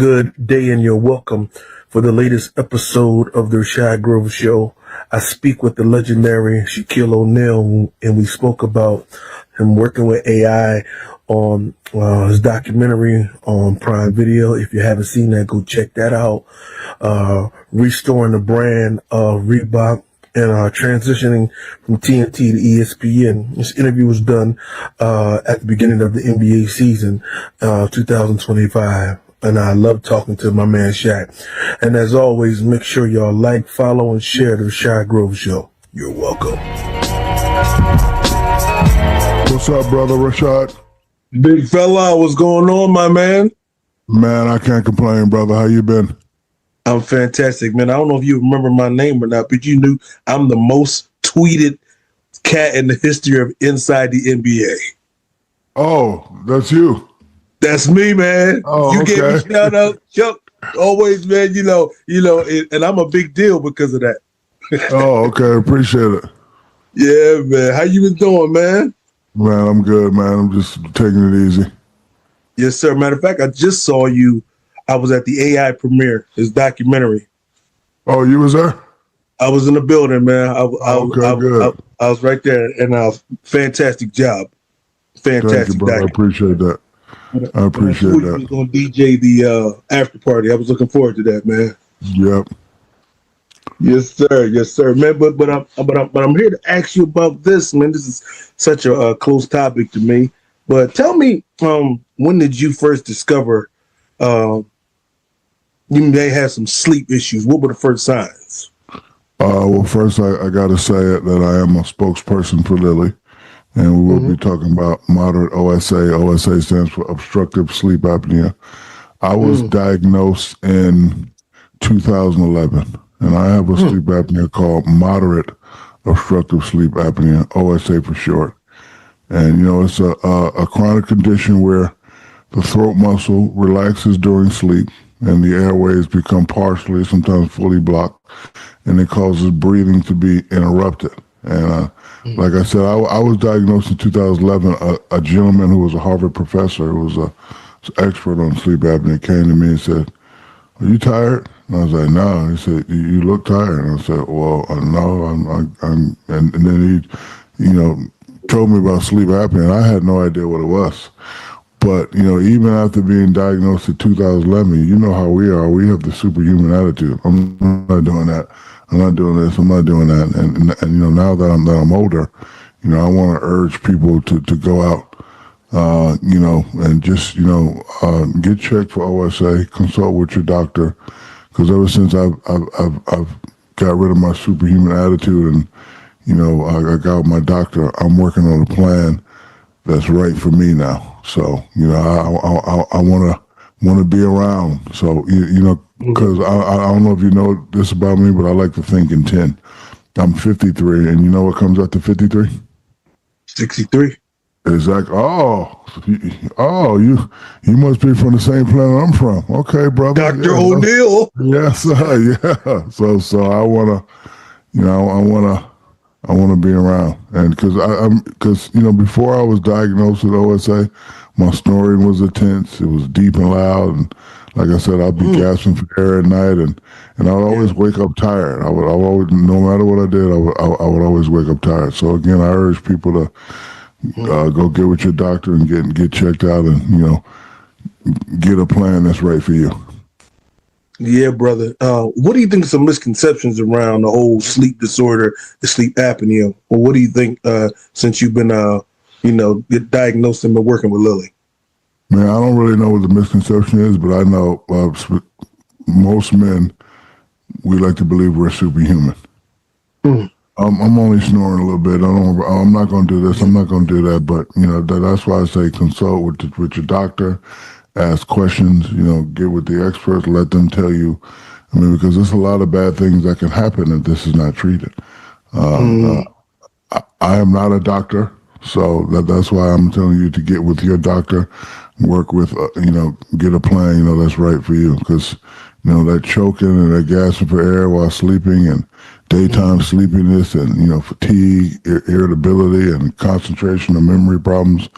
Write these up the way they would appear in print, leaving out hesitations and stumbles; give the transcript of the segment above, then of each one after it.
Good day, and you're welcome for the latest episode of the Rashad Show. I speak with the legendary Shaquille O'Neal, and we spoke about him working with AI on his documentary on Prime Video. If you haven't seen that, go check that out. Restoring the brand of Reebok and transitioning from TNT to ESPN. This interview was done at the beginning of the NBA season, 2025. And I love talking to my man Shaq. And as always, make sure y'all like, follow, and share the Rashad Show. You're welcome. What's up, brother Rashad? Big fella, what's going on, my man? Man, I can't complain, brother. How you been? I'm fantastic, man. I don't know if you remember my name or not, but you knew I'm the most tweeted cat in the history of Inside the NBA. Oh, that's you. That's me, man. Oh, you okay. gave me shout out, Chuck. Always, man. You know, and I'm a big deal because of that. Oh, okay. Appreciate it. Yeah, man. How you been doing, man? Man, I'm good, man. I'm just taking it easy. Yes, sir. Matter of fact, I just saw you. I was at the AI premiere, his documentary. Oh, you was there? I was in the building, man. Good. I was right there, and fantastic job. Fantastic. Thank you, brother. I appreciate that. I appreciate that. You was going to DJ the after party. I was looking forward to that, man. Yep. Yes, sir. Yes, sir, man. But I'm here to ask you about this, man. This is such a close topic to me. But tell me, when did you first discover you may have some sleep issues? What were the first signs? Well, first I got to say it that I am a spokesperson for Lilly. And we will be talking about moderate OSA. OSA stands for obstructive sleep apnea. I was diagnosed in 2011, and I have a sleep apnea called moderate obstructive sleep apnea, OSA for short. And, you know, it's a chronic condition where the throat muscle relaxes during sleep, and the airways become partially, sometimes fully blocked, and it causes breathing to be interrupted. And like I said, I was diagnosed in 2011. A gentleman who was a Harvard professor, who was an expert on sleep apnea, came to me and said, "Are you tired?" And I was like, "No." He said, "You look tired." And I said, "Well, no, I'm." And then he, you know, told me about sleep apnea, and I had no idea what it was. But, you know, even after being diagnosed in 2011, you know how we are. We have the superhuman attitude. I'm not doing that. I'm not doing this. I'm not doing that. And you know, now that I'm older, you know, I want to urge people to go out, you know, and just, you know, get checked for OSA, consult with your doctor, because ever since I've got rid of my superhuman attitude and, you know, I got with my doctor, I'm working on a plan that's right for me now. So, you know, I want to be around. So, you know, because I don't know if you know this about me, but I like to think in 10. I'm 53, and you know what comes after 53? 63. Exactly. You must be from the same planet I'm from. Okay, brother. Dr. O'Neal. Yes, yeah. So I wanna, you know, I wanna be around, and because you know, before I was diagnosed with OSA, my snoring was intense. It was deep and loud, and like I said, I'd be gasping for air at night, and I'd always wake up tired. I would always, no matter what I did, I would always wake up tired. So again, I urge people to go get with your doctor and get checked out, and you know, get a plan that's right for you. Yeah, brother. What do you think of some misconceptions around the whole sleep disorder, the sleep apnea? Or what do you think since you've been, you know, get diagnosed and been working with Lilly? Man, I don't really know what the misconception is, but I know most men, we like to believe we're superhuman. I'm only snoring a little bit. I'm not going to do this. I'm not going to do that. But, you know, that's why I say consult with your doctor, ask questions, you know, get with the experts, let them tell you. I mean, because there's a lot of bad things that can happen if this is not treated. I am not a doctor. So that's why I'm telling you to get with your doctor, work with, you know, get a plan, you know, that's right for you. Because, you know, that choking and that gasping for air while sleeping and daytime sleepiness and, you know, fatigue, irritability and concentration and memory problems,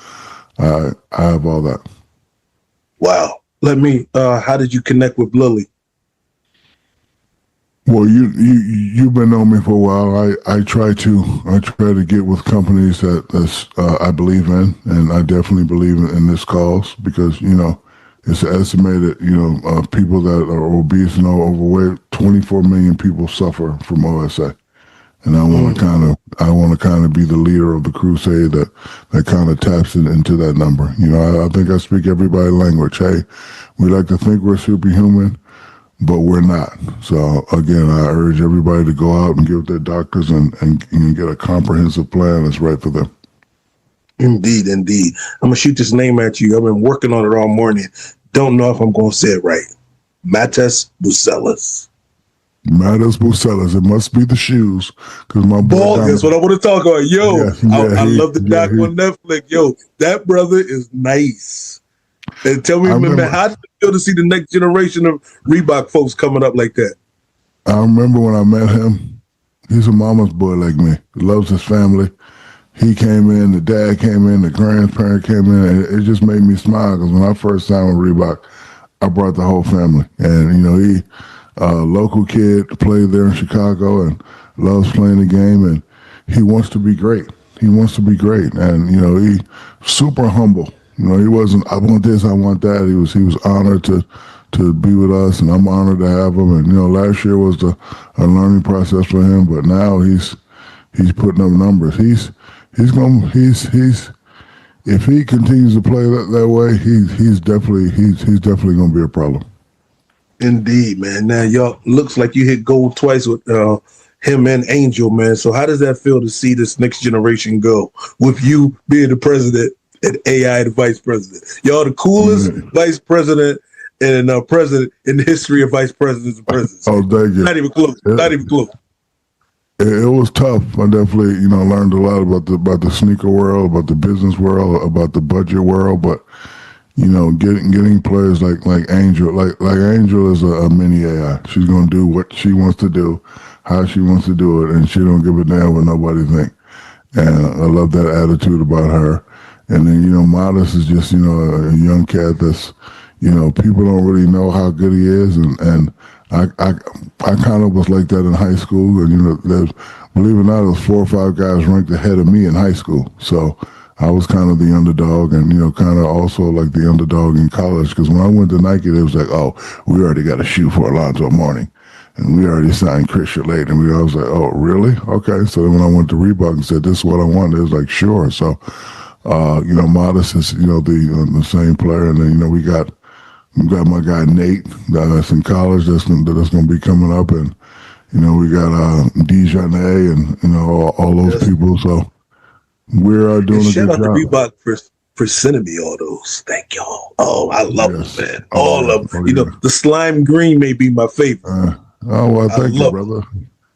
I have all that. Wow. How did you connect with Lily? Well, you've been knowing me for a while. I try to get with companies that I believe in, and I definitely believe in this cause because it's estimated people that are obese and overweight, 24 million people suffer from OSA, and I want to kind of be the leader of the crusade that kind of taps it into that number. I think I speak everybody's language. Hey, we like to think we're superhuman, but we're not. So again, I urge everybody to go out and give their doctors and get a comprehensive plan that's right for them. Indeed, indeed. I'm gonna shoot this name at you. I've been working on it all morning. Don't know if I'm gonna say it right. Matas Bucelas. Matas Bucelas. It must be the shoes, because my boy. That's what I want to talk about. Yo, I love the doc on Netflix. Yo, that brother is nice. And tell me, man, how did it feel to see the next generation of Reebok folks coming up like that? I remember when I met him. He's a mama's boy like me. He loves his family. He came in, the dad came in, the grandparent came in, and it just made me smile because when I first signed with Reebok, I brought the whole family. And, he, local kid, played there in Chicago and loves playing the game, and he wants to be great. He wants to be great. And, he super humble. He wasn't, I want this, I want that. He was honored to be with us, and I'm honored to have him. And, last year was a learning process for him, but now he's putting up numbers. If he continues to play that way, he's definitely going to be a problem. Indeed, man. Now, y'all, looks like you hit gold twice with him and Angel, man. So how does that feel to see this next generation go with you being the president and AI the vice president? Y'all the coolest vice president and president in the history of vice presidents and presidents. Oh, thank you. Not even close. Not even close. It was tough. I definitely, learned a lot about the sneaker world, about the business world, about the budget world. But getting players like Angel, like Angel is a mini AI. She's gonna do what she wants to do, how she wants to do it, and she don't give a damn what nobody think. And I love that attitude about her. And then Modest is just a young cat that's people don't really know how good he is, and I kind of was like that in high school, and believe it or not, there was 4 or 5 guys ranked ahead of me in high school. So I was kind of the underdog, and kind of also like the underdog in college. Because when I went to Nike, it was like, oh, we already got a shoe for Alonzo Mourning, and we already signed Chris Chalet, and I was like, oh, really? Okay. So then when I went to Reebok and said, this is what I want, it was like, sure. So Modest is the same player, and then we got my guy Nate that's in college that's gonna be coming up, and we got Dejanay and all those people. So we're doing a good job. Shout out to Reebok for sending me all those. Thank y'all. Oh, I love them, man. All of them. The slime green may be my favorite. Thank you, brother.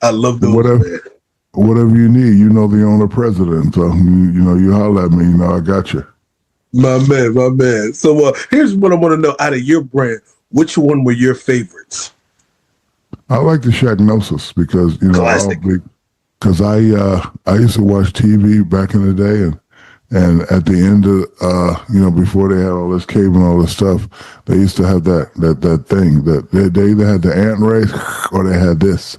I love those, man. Whatever you need, the owner president. So you holler at me. I got you. My man. So here's what I want to know. Out of your brand, which one were your favorites? I like the Shaquille because Classic. Because I used to watch TV back in the day, and at the end of before they had all this cable and all this stuff, they used to have that thing that they either had the ant race or they had this.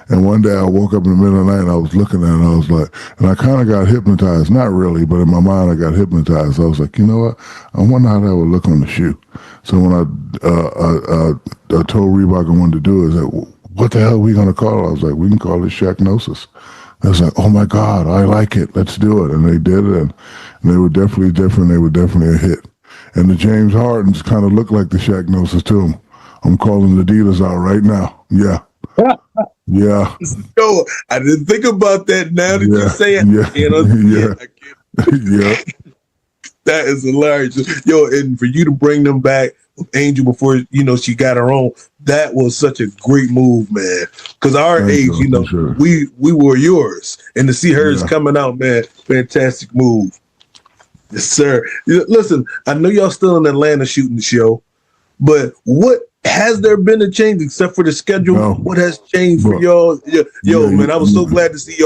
And one day I woke up in the middle of the night and I was looking at it and I was like, and I kind of got hypnotized. Not really, but in my mind I got hypnotized. I was like, you know what? I wonder how that would look on the shoe. So when I told Reebok I wanted to do it, I was like, what the hell are we going to call it? I was like, we can call it Shacknosis. I was like, oh my God, I like it. Let's do it. And they did it. And they were definitely different. They were definitely a hit. And the James Hardens kind of look like the Shacknosis too. I'm calling the Adidas out right now. Yeah. Yeah. Yo, I didn't think about that. Now that you say it, I can't. Yeah. That is hilarious. Yo, and for you to bring them back with Angel before she got her own, that was such a great move, man. Because our age, sure. we were yours, and to see hers coming out, man, fantastic move. Yes, sir. Listen, I know y'all still in Atlanta shooting the show, but what has there been a change except for the schedule? No. What has changed for y'all? Man, I was so glad to see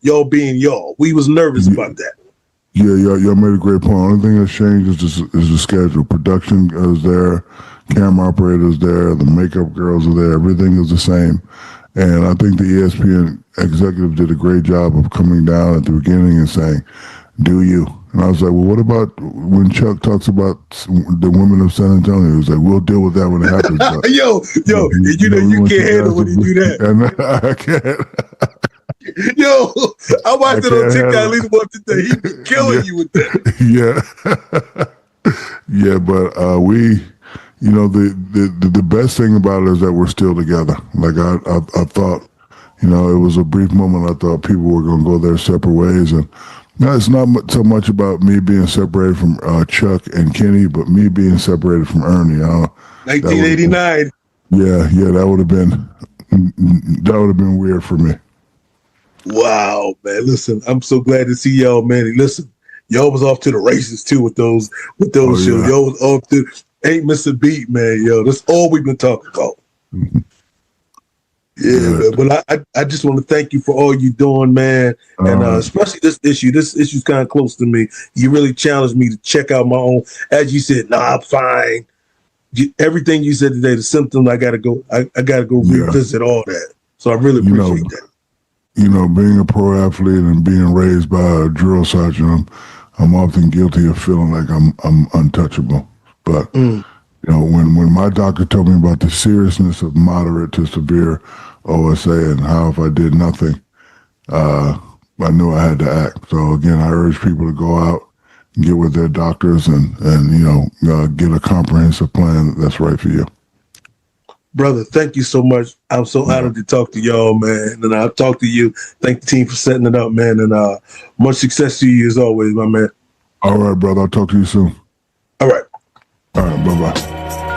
y'all being y'all. We was nervous about that. Yeah, y'all made a great point. Only thing that's changed is the schedule. Production is there. camera operators there, the makeup girls are there. Everything is the same. And I think the ESPN executive did a great job of coming down at the beginning and saying, do you? And I was like, well, what about when Chuck talks about the women of San Antonio? He was like, we'll deal with that when it happens. But, yo, you can't handle when he do that. And I can't. Yo, I watched it on TikTok leading up today. He be killing you with that. Yeah, but the best thing about it is that we're still together. Like I thought, it was a brief moment. I thought people were going to go their separate ways, and it's not so much about me being separated from Chuck and Kenny, but me being separated from Ernie. 1989. That would have been weird for me. Wow, man! Listen, I'm so glad to see y'all, man. And listen, y'all was off to the races too with those shows. Yeah. Y'all was off to ain't miss a beat, man. Yo, that's all we've been talking about. Mm-hmm. Yeah, man. But I just want to thank you for all you doing, man, and especially this issue. This issue's kind of close to me. You really challenged me to check out my own. As you said, I'm fine. Everything you said today, the symptoms, I gotta go revisit all that. So I really appreciate that. Being a pro athlete and being raised by a drill sergeant, I'm often guilty of feeling like I'm untouchable. But when my doctor told me about the seriousness of moderate to severe OSA and how if I did nothing, I knew I had to act. So again, I urge people to go out and get with their doctors and get a comprehensive plan that's right for you. Brother, thank you so much. I'm so honored to talk to y'all, man. And I'll talk to you. Thank the team for setting it up, man. And much success to you as always, my man. All right, brother. I'll talk to you soon. All right. All right. Bye-bye.